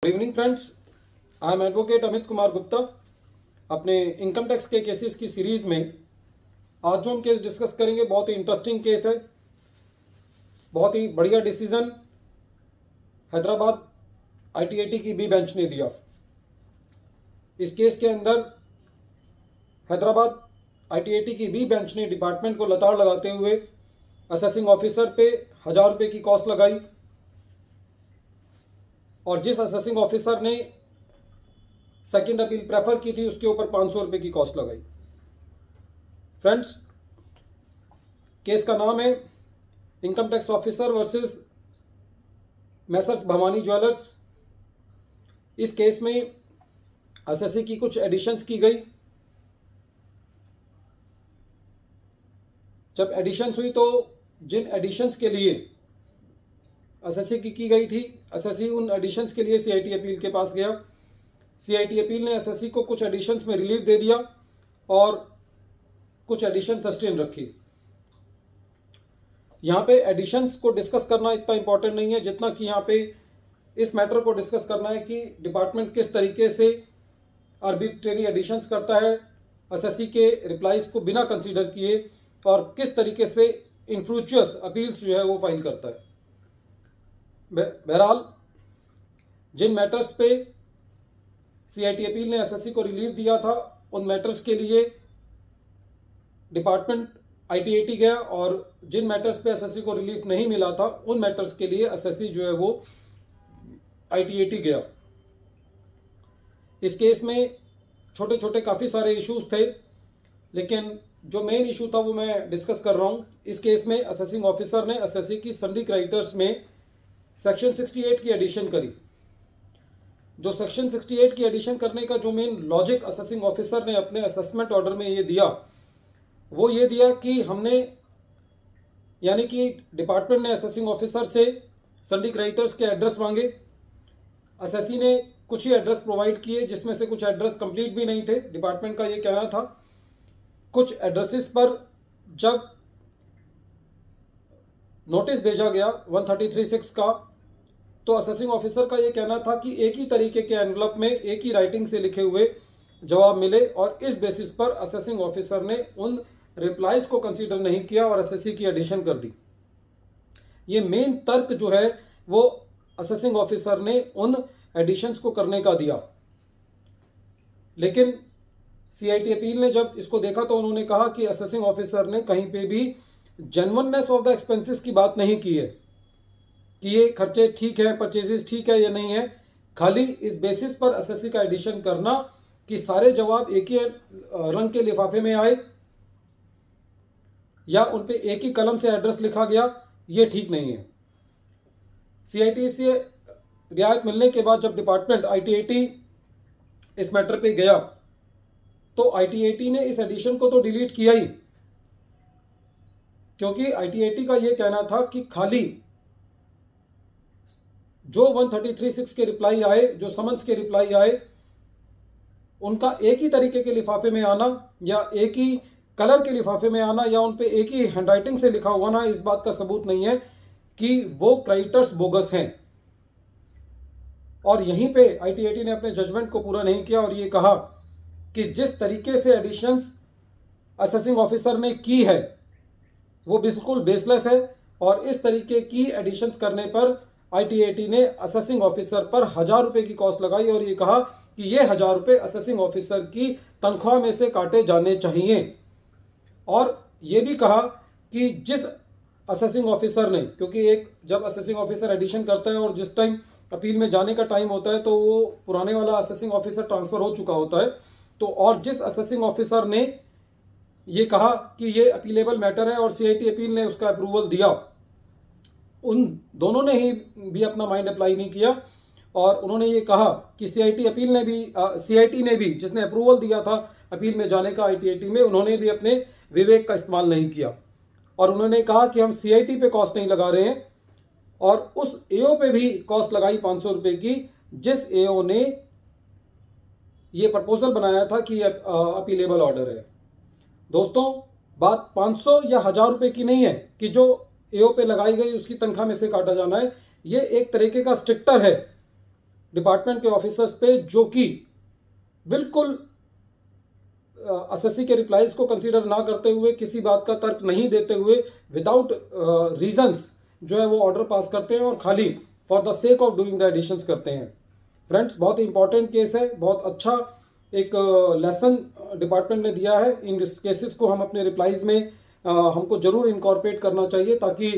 Good evening friends, I am advocate Amit Kumar Gupta. अपने income tax के cases की सीरीज में आज जो हम केस डिस्कस करेंगे बहुत ही इंटरेस्टिंग केस है, बहुत ही बढ़िया डिसीजन हैदराबाद आईटीएटी की बी बेंच ने दिया। इस केस के अंदर हैदराबाद आईटीएटी की बी बेंच ने डिपार्टमेंट को लताड़ लगाते हुए असेसिंग ऑफिसर पे 1000 रुपये की कॉस्ट लगाई और जिस असेसिंग ऑफिसर ने सेकंड अपील प्रेफर की थी उसके ऊपर 500 रुपये की कॉस्ट लगाई। फ्रेंड्स, केस का नाम है income tax officer versus Messrs Bhavani jewellers. इस केस में एसएससी की कुछ एडिशंस की गई। जब एडिशंस हुई तो जिन एडिशंस के लिए एसएससी की गई थी, एसएससी उन एडिशंस के लिए सीआईटी अपील के पास गया। सीआईटी अपील ने एसएससी को कुछ एडिशंस में रिलीफ दे दिया और कुछ एडिशन सस्टेन रखी। यहाँ पे एडिशंस को डिस्कस करना इतना इंपॉर्टेंट नहीं है जितना कि यहाँ पे इस मैटर को डिस्कस करना है कि डिपार्टमेंट किस तरीके से आर्बिट्रेरी एडिशंस करता है, एसएससी के रिप्लाईज को बिना कंसीडर किए, और किस तरीके से इनफ्रूचुअस अपील्स जो है वो फाइल करता है। बहरहाल जिन मैटर्स पे सीआईटी अपील ने एसएससी को रिलीफ दिया था उन मैटर्स के लिए डिपार्टमेंट आईटीएटी गया और जिन मैटर्स पे एसएससी को रिलीफ नहीं मिला था उन मैटर्स के लिए एसएससी जो है वो आईटीएटी गया। इस केस में छोटे छोटे काफ़ी सारे इश्यूज थे, लेकिन जो मेन इशू था वो मैं डिस्कस कर रहा हूँ। इस केस में असेसिंग ऑफिसर ने एसएससी की सन्डी क्रेडिटर्स में सेक्शन 68 की एडिशन करी। जो सेक्शन 68 की एडिशन करने का जो मेन लॉजिक असेसिंग ऑफिसर ने अपने असेसमेंट ऑर्डर में ये दिया, वो ये दिया कि हमने यानी कि डिपार्टमेंट ने असेसिंग ऑफिसर से सन्डी क्रेडिटर्स के एड्रेस मांगे। एसएससी ने कुछ ही एड्रेस प्रोवाइड किए जिसमें से कुछ एड्रेस कंप्लीट भी नहीं थे। डिपार्टमेंट का ये कहना था कुछ एड्रेसेस पर जब नोटिस भेजा गया 133(6) का, तो असेसिंग ऑफिसर का ये कहना था कि एक ही तरीके के एनवलप में एक ही राइटिंग से लिखे हुए जवाब मिले और इस बेसिस पर असेसिंग ऑफिसर ने उन रिप्लाईज को कंसीडर नहीं किया और एसएससी की एडिशन कर दी। ये मेन तर्क जो है वो असेसिंग ऑफिसर ने उन एडिशंस को करने का दिया। लेकिन सीआईटी अपील ने जब इसको देखा तो उन्होंने कहा कि असेसिंग ऑफिसर ने कहीं पे भी जेन्युइननेस ऑफ द एक्सपेंसेस की बात नहीं की है कि ये खर्चे ठीक है, परचेजेस ठीक है या नहीं है। खाली इस बेसिस पर एसएससी का एडिशन करना कि सारे जवाब एक ही रंग के लिफाफे में आए या उन पे एक ही कलम से एड्रेस लिखा गया, ये ठीक नहीं है। सीआईटी से रियायत मिलने के बाद जब डिपार्टमेंट आईटीएटी इस मैटर पे गया तो आईटीएटी ने इस एडिशन को तो डिलीट किया ही, क्योंकि आईटीएटी का यह कहना था कि खाली जो 133(6) के रिप्लाई आए, जो समन्स के रिप्लाई आए, उनका एक ही तरीके के लिफाफे में आना या एक ही कलर के लिफाफे में आना या उन पे एक ही हैंडराइटिंग से लिखा हुआ ना, इस बात का सबूत नहीं है कि वो क्रेडिटर्स बोगस हैं। और यहीं पे आईटीएटी ने अपने जजमेंट को पूरा नहीं किया और ये कहा कि जिस तरीके से एडिशंस असेसिंग ऑफिसर ने की है वो बिल्कुल बेसलेस है और इस तरीके की एडिशंस करने पर आईटीएटी ने असेसिंग ऑफिसर पर 1000 रुपये की कॉस्ट लगाई और ये कहा कि ये 1000 रुपये असेसिंग ऑफिसर की तनख्वाह में से काटे जाने चाहिए। और ये भी कहा कि जिस असेसिंग ऑफिसर ने, क्योंकि एक जब असेसिंग ऑफिसर एडिशन करता है और जिस टाइम अपील में जाने का टाइम होता है तो वो पुराने वाला असेसिंग ऑफिसर ट्रांसफर हो चुका होता है, तो और जिस असेसिंग ऑफिसर ने ये कहा कि ये अपीलेबल मैटर है और सीआईटी अपील ने उसका अप्रूवल दिया, उन दोनों ने ही भी अपना माइंड अप्लाई नहीं किया और उन्होंने ये कहा कि सीआईटी ने भी जिसने अप्रूवल दिया था अपील में जाने का आईटीएटी में, उन्होंने भी अपने विवेक का इस्तेमाल नहीं किया और उन्होंने कहा कि हम सीआईटी पे कॉस्ट नहीं लगा रहे हैं और उस एओ पे भी कॉस्ट लगाई 500 रुपये की, जिस एओ ने ये प्रपोजल बनाया था कि अपीलेबल ऑर्डर है। दोस्तों, बात 500 या 1000 रुपये की नहीं है कि जो एओ पे लगाई गई उसकी तनख्वाह में से काटा जाना है। ये एक तरीके का स्ट्रिक्टर है डिपार्टमेंट के ऑफिसर्स पे, जो कि बिल्कुल एसएससी के रिप्लाईज को कंसीडर ना करते हुए, किसी बात का तर्क नहीं देते हुए, विदाउट रीजंस जो है वो ऑर्डर पास करते हैं और खाली for the sake of doing the additions करते हैं। फ्रेंड्स, बहुत ही इंपॉर्टेंट केस है, बहुत अच्छा एक लेसन डिपार्टमेंट ने दिया है। इन केसेस को हम अपने रिप्लाईज में हमको जरूर इनकॉर्पोरेट करना चाहिए, ताकि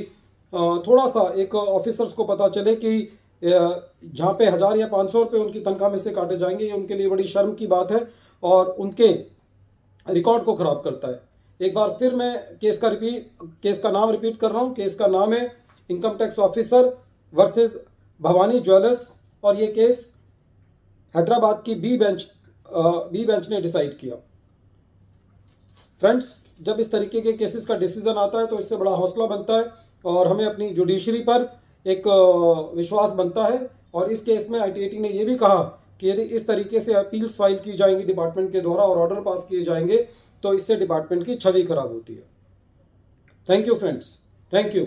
थोड़ा सा एक ऑफिसर्स को पता चले कि जहाँ पे 1000 या 500 रुपये उनकी तनख्वाह में से काटे जाएंगे, ये उनके लिए बड़ी शर्म की बात है और उनके रिकॉर्ड को खराब करता है। एक बार फिर मैं केस का नाम रिपीट कर रहा हूँ। केस का नाम है income tax officer versus Bhavani jewellers, और ये केस हैदराबाद की बी बेंच ने डिसाइड किया। फ्रेंड्स, जब इस तरीके के केसेस का डिसीजन आता है तो इससे बड़ा हौसला बनता है और हमें अपनी जुडिशरी पर एक विश्वास बनता है। और इस केस में आईटीएटी ने यह भी कहा कि यदि इस तरीके से अपील्स फाइल की जाएंगी डिपार्टमेंट के द्वारा और ऑर्डर पास किए जाएंगे तो इससे डिपार्टमेंट की छवि खराब होती है। Thank you friends, thank you.